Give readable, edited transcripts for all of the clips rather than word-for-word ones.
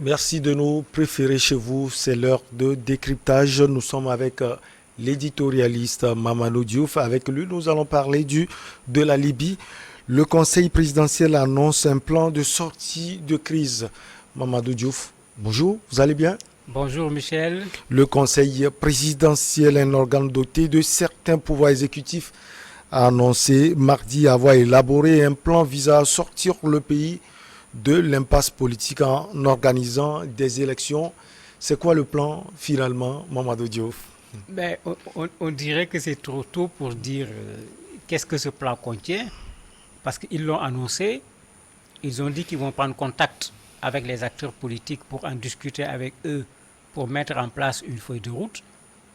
Merci de nous préférer chez vous. C'est l'heure de décryptage. Nous sommes avec l'éditorialiste Mamadou Diouf. Avec lui, nous allons parler de la Libye. Le Conseil présidentiel annonce un plan de sortie de crise. Mamadou Diouf, bonjour, vous allez bien? Bonjour Michel. Le Conseil présidentiel, un organe doté de certains pouvoirs exécutifs, a annoncé mardi avoir élaboré un plan visant à sortir le pays de l'impasse politique en organisant des élections. C'est quoi le plan finalement, Mamadou Diouf? On dirait que c'est trop tôt pour dire qu'est-ce que ce plan contient, parce qu'ils l'ont annoncé, ils ont dit qu'ils vont prendre contact avec les acteurs politiques pour en discuter avec eux, pour mettre en place une feuille de route.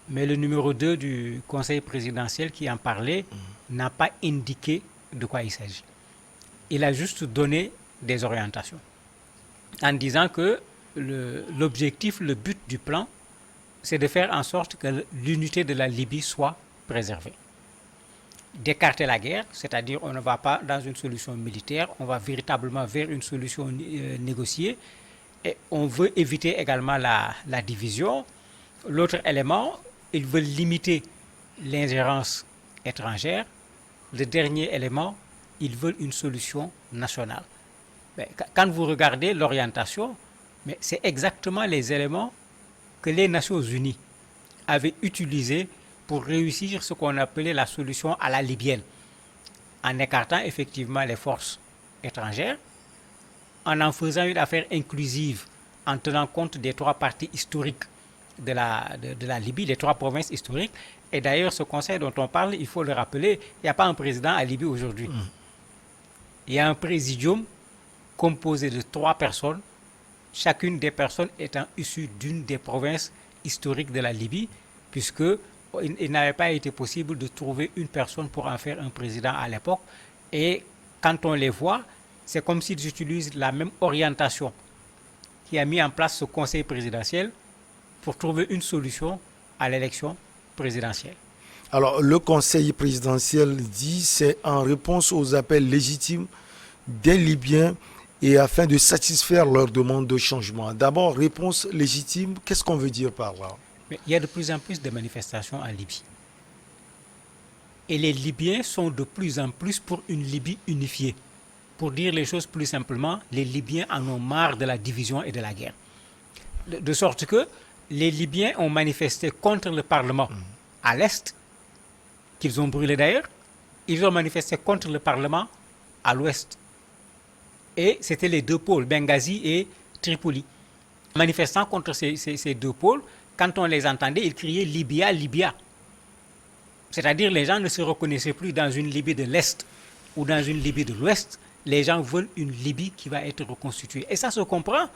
Mais le numéro 2 du conseil présidentiel qui en parlait n'a pas indiqué de quoi il s'agit. Il a juste donné des orientations en disant que l'objectif, le but du plan, c'est de faire en sorte que l'unité de la Libye soit préservée. D'écarter la guerre, c'est-à-dire on ne va pas dans une solution militaire, on va véritablement vers une solution négociée et on veut éviter également la division. L'autre élément, ils veulent limiter l'ingérence étrangère. Le dernier élément, ils veulent une solution nationale. Mais quand vous regardez l'orientation, mais c'est exactement les éléments que les Nations Unies avaient utilisés pour réussir ce qu'on appelait la solution à la libyenne, en écartant effectivement les forces étrangères, en faisant une affaire inclusive, en tenant compte des trois parties historiques de la Libye, les trois provinces historiques. Et d'ailleurs, ce conseil dont on parle, il faut le rappeler, il n'y a pas un président à Libye aujourd'hui. Il y a un présidium composé de trois personnes, chacune des personnes étant issue d'une des provinces historiques de la Libye, puisque il n'avait pas été possible de trouver une personne pour en faire un président à l'époque. Et quand on les voit, c'est comme s'ils utilisent la même orientation qui a mis en place ce conseil présidentiel pour trouver une solution à l'élection présidentielle. Alors, le Conseil présidentiel dit c'est en réponse aux appels légitimes des Libyens et afin de satisfaire leurs demandes de changement. D'abord, réponse légitime, qu'est-ce qu'on veut dire par là? Mais il y a de plus en plus de manifestations en Libye. Et les Libyens sont de plus en plus pour une Libye unifiée. Pour dire les choses plus simplement, les Libyens en ont marre de la division et de la guerre. De sorte que les Libyens ont manifesté contre le Parlement à l'Est, qu'ils ont brûlé d'ailleurs. Ils ont manifesté contre le Parlement à l'Ouest. Et c'était les deux pôles, Benghazi et Tripoli. Manifestant contre ces deux pôles, quand on les entendait, ils criaient Libya, Libya. C'est-à-dire les gens ne se reconnaissaient plus dans une Libye de l'Est ou dans une Libye de l'Ouest. Les gens veulent une Libye qui va être reconstituée. Et ça se comprend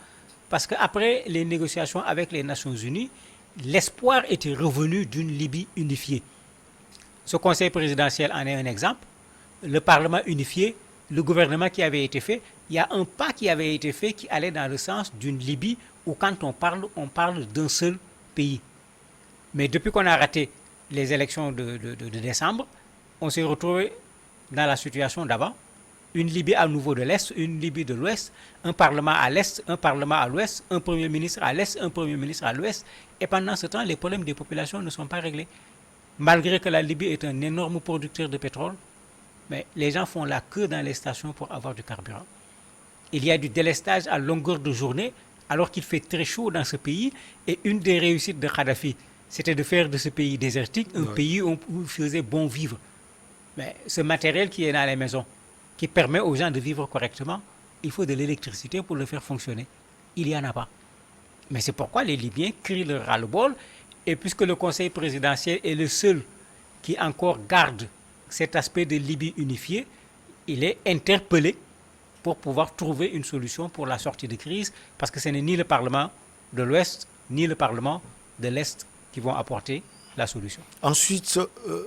parce qu'après les négociations avec les Nations Unies, l'espoir était revenu d'une Libye unifiée. Ce conseil présidentiel en est un exemple. Le Parlement unifié, le gouvernement qui avait été fait, il y a un pas qui avait été fait qui allait dans le sens d'une Libye où quand on parle d'un seul pays. Mais depuis qu'on a raté les élections de décembre, on s'est retrouvé dans la situation d'avant. Une Libye à nouveau de l'Est, une Libye de l'Ouest, un parlement à l'Est, un parlement à l'Ouest, un premier ministre à l'Est, un premier ministre à l'Ouest. Et pendant ce temps, les problèmes des populations ne sont pas réglés. Malgré que la Libye est un énorme producteur de pétrole, mais les gens font la queue dans les stations pour avoir du carburant. Il y a du délestage à longueur de journée, alors qu'il fait très chaud dans ce pays. Et une des réussites de Kadhafi, c'était de faire de ce pays désertique un pays où il faisait bon vivre. Mais ce matériel qui est dans les maisons, qui permet aux gens de vivre correctement, il faut de l'électricité pour le faire fonctionner. Il n'y en a pas. Mais c'est pourquoi les Libyens crient le ras-le-bol. Et puisque le Conseil présidentiel est le seul qui encore garde cet aspect de Libye unifiée, il est interpellé pour pouvoir trouver une solution pour la sortie de crise, parce que ce n'est ni le Parlement de l'Ouest, ni le Parlement de l'Est qui vont apporter la solution. Ensuite,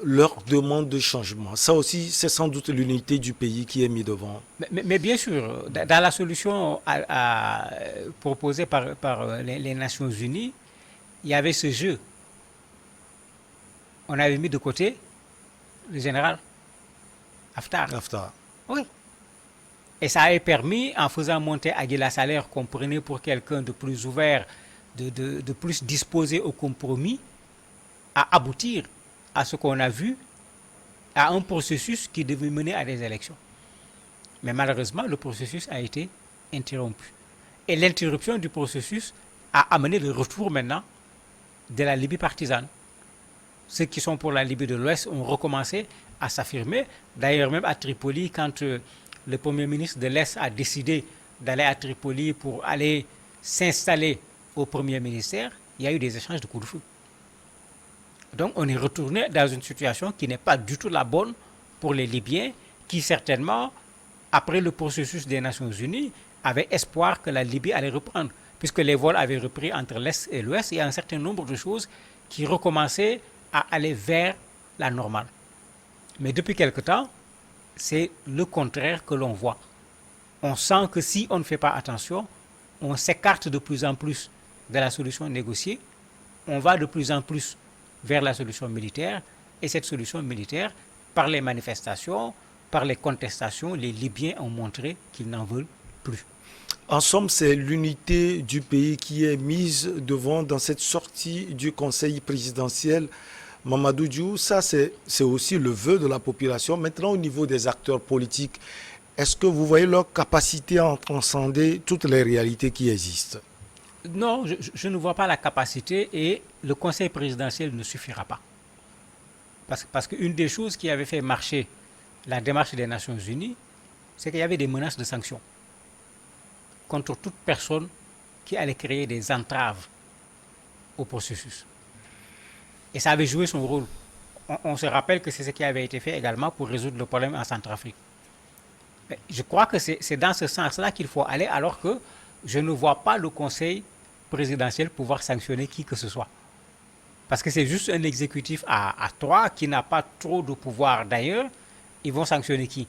leur demande de changement. Ça aussi, c'est sans doute l'unité du pays qui est mise devant. Mais bien sûr, dans la solution proposée par les Nations Unies, il y avait ce jeu. On avait mis de côté le général Haftar. Haftar. Oui. Et ça a permis, en faisant monter Aguila Saleh, qu'on prenait pour quelqu'un de plus ouvert, de plus disposé au compromis, à aboutir à ce qu'on a vu, à un processus qui devait mener à des élections. Mais malheureusement, le processus a été interrompu. Et l'interruption du processus a amené le retour maintenant de la Libye partisane. Ceux qui sont pour la Libye de l'Ouest ont recommencé à s'affirmer. D'ailleurs, même à Tripoli, quand le Premier ministre de l'Est a décidé d'aller à Tripoli pour aller s'installer au Premier ministère, il y a eu des échanges de coups de feu. Donc on est retourné dans une situation qui n'est pas du tout la bonne pour les Libyens, qui certainement, après le processus des Nations Unies, avaient espoir que la Libye allait reprendre, puisque les vols avaient repris entre l'Est et l'Ouest. Il y a un certain nombre de choses qui recommençaient à aller vers la normale. Mais depuis quelque temps, c'est le contraire que l'on voit. On sent que si on ne fait pas attention, on s'écarte de plus en plus de la solution négociée, on va de plus en plus vers la solution militaire, et cette solution militaire, par les manifestations, par les contestations, les Libyens ont montré qu'ils n'en veulent plus. En somme, c'est l'unité du pays qui est mise devant dans cette sortie du Conseil présidentiel. Mamadou Diouf, ça c'est aussi le vœu de la population. Maintenant, au niveau des acteurs politiques, est-ce que vous voyez leur capacité à transcender toutes les réalités qui existent? Non, je ne vois pas la capacité, et le Conseil présidentiel ne suffira pas. Parce qu'une des choses qui avait fait marcher la démarche des Nations Unies, c'est qu'il y avait des menaces de sanctions contre toute personne qui allait créer des entraves au processus. Et ça avait joué son rôle. On se rappelle que c'est ce qui avait été fait également pour résoudre le problème en Centrafrique. Je crois que c'est dans ce sens-là qu'il faut aller, alors que je ne vois pas le Conseil présidentiel pouvoir sanctionner qui que ce soit. Parce que c'est juste un exécutif à trois qui n'a pas trop de pouvoir. D'ailleurs, ils vont sanctionner qui?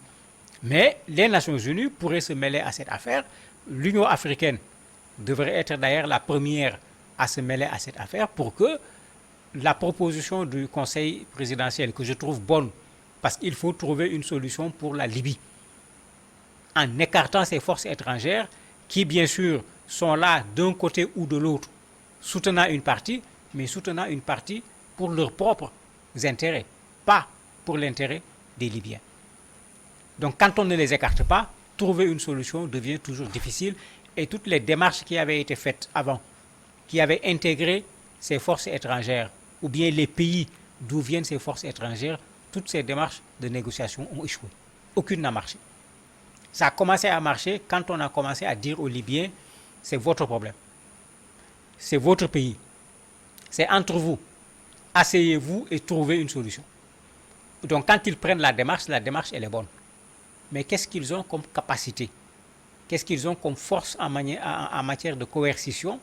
Mais les Nations Unies pourraient se mêler à cette affaire. L'Union africaine devrait être d'ailleurs la première à se mêler à cette affaire, pour que la proposition du Conseil présidentiel, que je trouve bonne, parce qu'il faut trouver une solution pour la Libye, en écartant ces forces étrangères qui, bien sûr, sont là d'un côté ou de l'autre, soutenant une partie, mais soutenant une partie pour leurs propres intérêts, pas pour l'intérêt des Libyens. Donc quand on ne les écarte pas, trouver une solution devient toujours difficile, et toutes les démarches qui avaient été faites avant, qui avaient intégré ces forces étrangères, ou bien les pays d'où viennent ces forces étrangères, toutes ces démarches de négociation ont échoué. Aucune n'a marché. Ça a commencé à marcher quand on a commencé à dire aux Libyens, c'est votre problème, c'est votre pays, c'est entre vous, asseyez-vous et trouvez une solution. Donc quand ils prennent la démarche elle est bonne. Mais qu'est-ce qu'ils ont comme capacité? Qu'est-ce qu'ils ont comme force en matière de coercition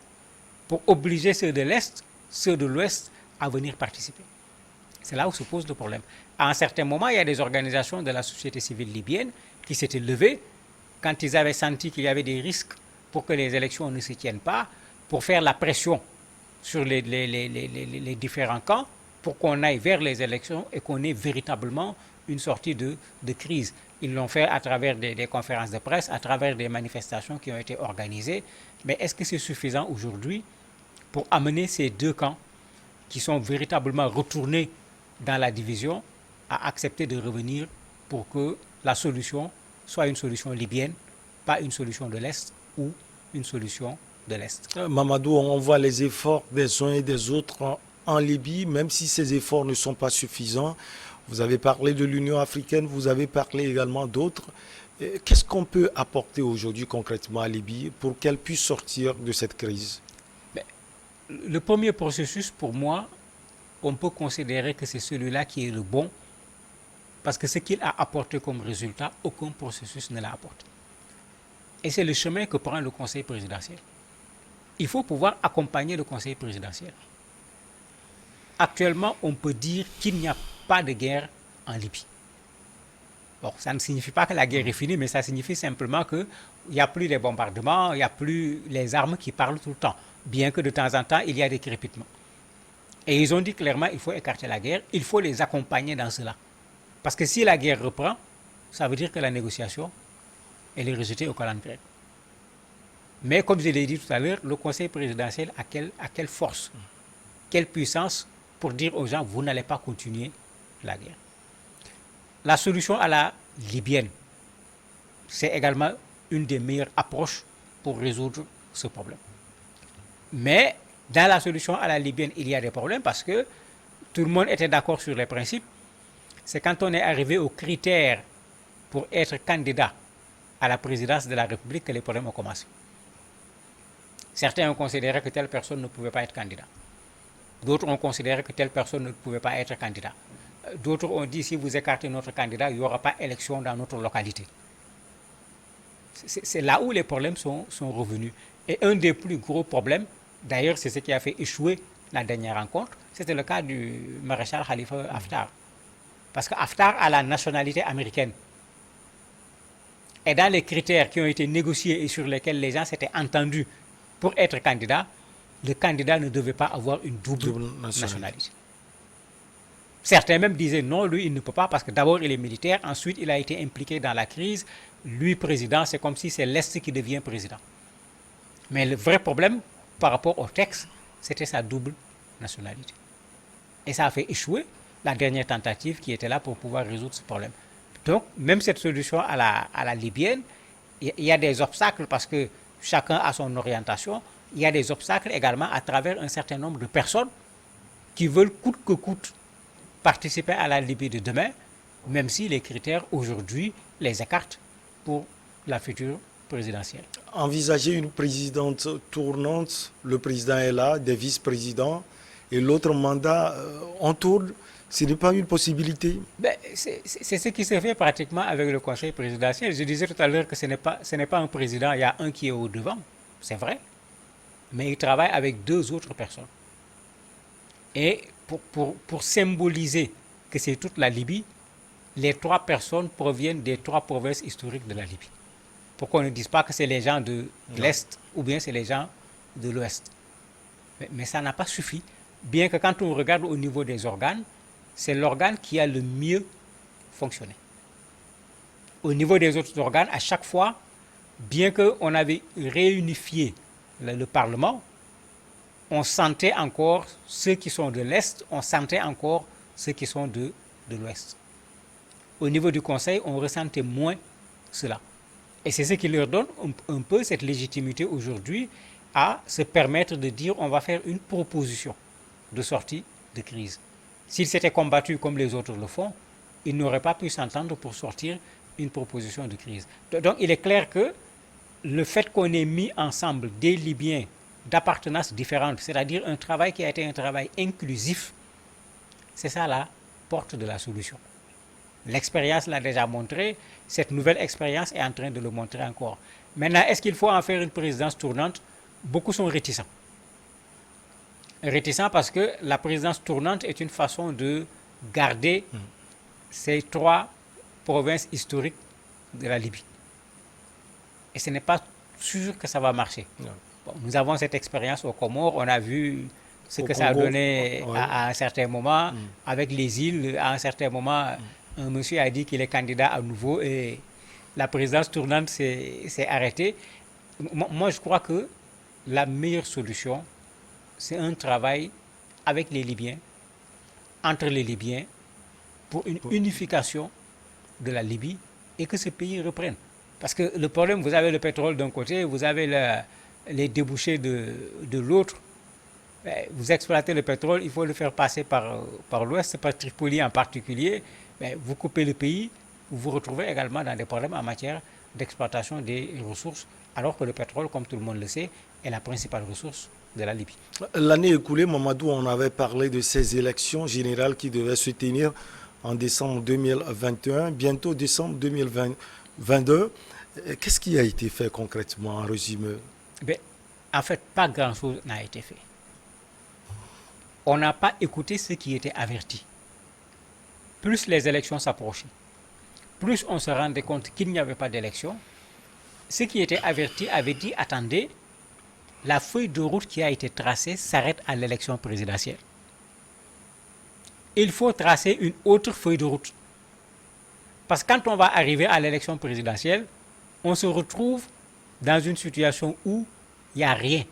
pour obliger ceux de l'Est, ceux de l'Ouest à venir participer? C'est là où se pose le problème. À un certain moment, il y a des organisations de la société civile libyenne qui s'étaient levées quand ils avaient senti qu'il y avait des risques pour que les élections ne se tiennent pas, pour faire la pression sur les différents camps, pour qu'on aille vers les élections et qu'on ait véritablement une sortie de crise. Ils l'ont fait à travers des conférences de presse, à travers des manifestations qui ont été organisées. Mais est-ce que c'est suffisant aujourd'hui pour amener ces deux camps, qui sont véritablement retournés dans la division, à accepter de revenir pour que la solution soit une solution libyenne, pas une solution de l'Est ou une solution de l'Est? Mamadou, on voit les efforts des uns et des autres en Libye, même si ces efforts ne sont pas suffisants. Vous avez parlé de l'Union africaine, vous avez parlé également d'autres. Qu'est-ce qu'on peut apporter aujourd'hui concrètement à Libye pour qu'elle puisse sortir de cette crise? Le premier processus, pour moi, on peut considérer que c'est celui-là qui est le bon, parce que ce qu'il a apporté comme résultat, aucun processus ne l'a apporté. Et c'est le chemin que prend le Conseil présidentiel. Il faut pouvoir accompagner le Conseil présidentiel. Actuellement, on peut dire qu'il n'y a pas de guerre en Libye. Bon, ça ne signifie pas que la guerre est finie, mais ça signifie simplement qu'il n'y a plus de bombardements, il n'y a plus les armes qui parlent tout le temps, bien que de temps en temps, il y a des crépitements. Et ils ont dit clairement qu'il faut écarter la guerre, il faut les accompagner dans cela. Parce que si la guerre reprend, ça veut dire que la négociation Elle est rejetée au calendrier. Mais comme je l'ai dit tout à l'heure, le Conseil présidentiel a quelle force, quelle puissance pour dire aux gens, vous n'allez pas continuer la guerre. La solution à la libyenne, c'est également une des meilleures approches pour résoudre ce problème. Mais dans la solution à la libyenne, il y a des problèmes parce que tout le monde était d'accord sur les principes. C'est quand on est arrivé aux critères pour être candidat à la présidence de la République que les problèmes ont commencé. Certains ont considéré que telle personne ne pouvait pas être candidat. D'autres ont considéré que telle personne ne pouvait pas être candidat. D'autres ont dit si vous écartez notre candidat, il n'y aura pas élection dans notre localité. C'est là où les problèmes sont revenus. Et un des plus gros problèmes, d'ailleurs c'est ce qui a fait échouer la dernière rencontre, c'était le cas du maréchal Khalifa Haftar. Parce que Haftar a la nationalité américaine. Et dans les critères qui ont été négociés et sur lesquels les gens s'étaient entendus pour être candidat, le candidat ne devait pas avoir une double nationalité. Certains même disaient non, lui il ne peut pas parce que d'abord il est militaire, ensuite il a été impliqué dans la crise. Lui président, c'est comme si c'est l'Est qui devient président. Mais le vrai problème par rapport au texte, c'était sa double nationalité. Et ça a fait échouer la dernière tentative qui était là pour pouvoir résoudre ce problème. Donc, même cette solution à la libyenne, il y a des obstacles parce que chacun a son orientation. Il y a des obstacles également à travers un certain nombre de personnes qui veulent coûte que coûte participer à la Libye de demain, même si les critères aujourd'hui les écartent pour la future présidentielle. Envisager une présidente tournante, le président est là, des vice-présidents, et l'autre mandat en tourne, ce n'est pas une possibilité. C'est ce qui se fait pratiquement avec le Conseil présidentiel. Je disais tout à l'heure que ce n'est pas un président, il y a un qui est au devant, c'est vrai, mais il travaille avec deux autres personnes. Et pour symboliser que c'est toute la Libye, les trois personnes proviennent des trois provinces historiques de la Libye. Pour qu'on ne dise pas que c'est les gens de l'Est ou bien c'est les gens de l'Ouest. Mais ça n'a pas suffi. Bien que quand on regarde au niveau des organes, c'est l'organe qui a le mieux fonctionné. Au niveau des autres organes, à chaque fois, bien qu'on avait réunifié le Parlement, on sentait encore ceux qui sont de l'Est, on sentait encore ceux qui sont de l'Ouest. Au niveau du Conseil, on ressentait moins cela. Et c'est ce qui leur donne un peu cette légitimité aujourd'hui à se permettre de dire on va faire une proposition de sortie de crise. S'ils s'étaient combattus comme les autres le font, ils n'auraient pas pu s'entendre pour sortir une proposition de crise. Donc il est clair que le fait qu'on ait mis ensemble des Libyens d'appartenance différentes, c'est-à-dire un travail qui a été un travail inclusif, c'est ça la porte de la solution. L'expérience l'a déjà montré, cette nouvelle expérience est en train de le montrer encore. Maintenant, est-ce qu'il faut en faire une présidence tournante? Beaucoup sont réticents. Réticents parce que la présidence tournante est une façon de garder ces trois provinces historiques de la Libye. Et ce n'est pas sûr que ça va marcher. Bon, nous avons cette expérience au Comores, on a vu ce que ça a donné à un certain moment, avec les îles, à un certain moment, un monsieur a dit qu'il est candidat à nouveau et la présidence tournante s'est arrêtée. Moi, je crois que la meilleure solution, c'est un travail avec les Libyens, entre les Libyens, pour une unification de la Libye et que ce pays reprenne. Parce que le problème, vous avez le pétrole d'un côté, vous avez les débouchés de l'autre. Vous exploitez le pétrole, il faut le faire passer par l'ouest, par Tripoli en particulier. Vous coupez le pays, vous vous retrouvez également dans des problèmes en matière d'exploitation des ressources, alors que le pétrole, comme tout le monde le sait, est la principale ressource de la Libye. L'année écoulée, Mamadou, on avait parlé de ces élections générales qui devaient se tenir en décembre 2021, bientôt décembre 2022. Qu'est-ce qui a été fait concrètement en résumé? En fait, pas grand-chose n'a été fait. On n'a pas écouté ceux qui étaient avertis. Plus les élections s'approchaient, plus on se rendait compte qu'il n'y avait pas d'élection. Ceux qui étaient avertis avaient dit, attendez, la feuille de route qui a été tracée s'arrête à l'élection présidentielle. Il faut tracer une autre feuille de route. Parce que quand on va arriver à l'élection présidentielle, on se retrouve dans une situation où il n'y a rien.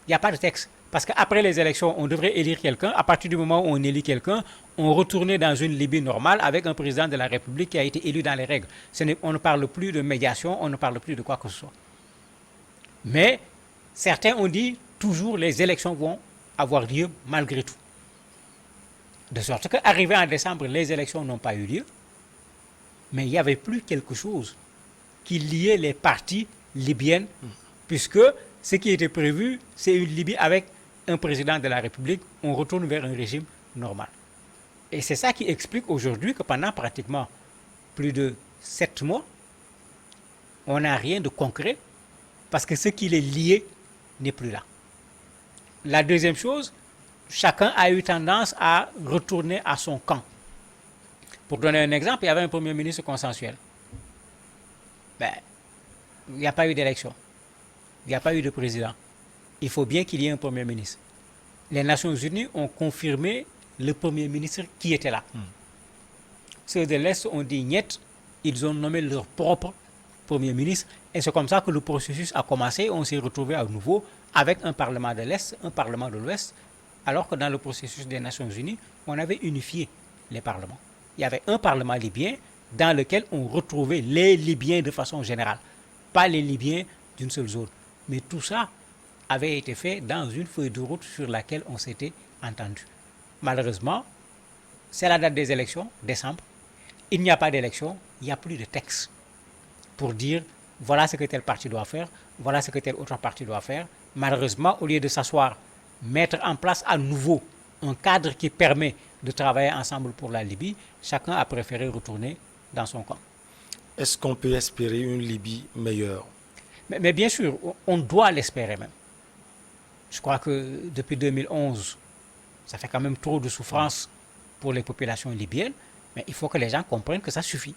Il n'y a pas de texte. Parce qu'après les élections, on devrait élire quelqu'un. À partir du moment où on élit quelqu'un, on retournait dans une Libye normale avec un président de la République qui a été élu dans les règles. On ne parle plus de médiation, on ne parle plus de quoi que ce soit. Mais certains ont dit toujours les élections vont avoir lieu malgré tout. De sorte qu'arrivé en décembre, les élections n'ont pas eu lieu. Mais il n'y avait plus quelque chose qui liait les parties libyennes, puisque ce qui était prévu, c'est une Libye avec un président de la République. On retourne vers un régime normal. Et c'est ça qui explique aujourd'hui que pendant pratiquement plus de 7 mois, on n'a rien de concret, parce que ce qui les liait n'est plus là. La deuxième chose, chacun a eu tendance à retourner à son camp. Pour donner un exemple, il y avait un premier ministre consensuel. Il n'y a pas eu d'élection. Il n'y a pas eu de président. Il faut bien qu'il y ait un premier ministre. Les Nations Unies ont confirmé le premier ministre qui était là. Ceux de l'Est ont dit niet, ils ont nommé leur propre premier ministre. Et c'est comme ça que le processus a commencé. On s'est retrouvé à nouveau avec un parlement de l'Est, un parlement de l'Ouest, alors que dans le processus des Nations Unies, on avait unifié les parlements. Il y avait un parlement libyen dans lequel on retrouvait les Libyens de façon générale, pas les Libyens d'une seule zone. Mais tout ça avait été fait dans une feuille de route sur laquelle on s'était entendu. Malheureusement, c'est la date des élections, décembre. Il n'y a pas d'élection, il n'y a plus de texte pour dire voilà ce que tel parti doit faire, voilà ce que tel autre parti doit faire. Malheureusement, au lieu de s'asseoir, mettre en place à nouveau un cadre qui permet de travailler ensemble pour la Libye, chacun a préféré retourner dans son camp. Est-ce qu'on peut espérer une Libye meilleure? Mais bien sûr, on doit l'espérer même. Je crois que depuis 2011, ça fait quand même trop de souffrance pour les populations libyennes, mais il faut que les gens comprennent que ça suffit.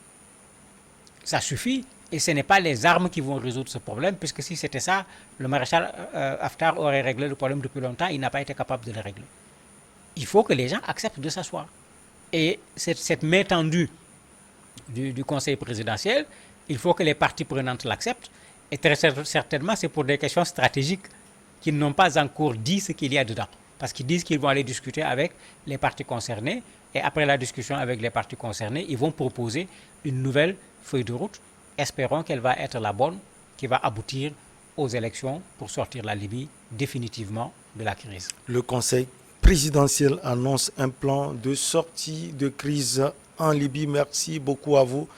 Ça suffit, et ce n'est pas les armes qui vont résoudre ce problème, puisque si c'était ça, le maréchal Haftar aurait réglé le problème depuis longtemps, il n'a pas été capable de le régler. Il faut que les gens acceptent de s'asseoir. Et cette main tendue du Conseil présidentiel, il faut que les parties prenantes l'acceptent, et très certainement c'est pour des questions stratégiques qu'ils n'ont pas encore dit ce qu'il y a dedans. Parce qu'ils disent qu'ils vont aller discuter avec les parties concernées, et après la discussion avec les parties concernées, ils vont proposer une nouvelle feuille de route. Espérons qu'elle va être la bonne, qui va aboutir aux élections pour sortir la Libye définitivement de la crise. Le Conseil présidentiel annonce un plan de sortie de crise en Libye. Merci beaucoup à vous,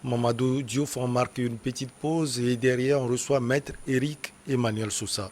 Mamadou Diouf. On marque une petite pause et derrière on reçoit Maître Éric Emmanuel Sousa.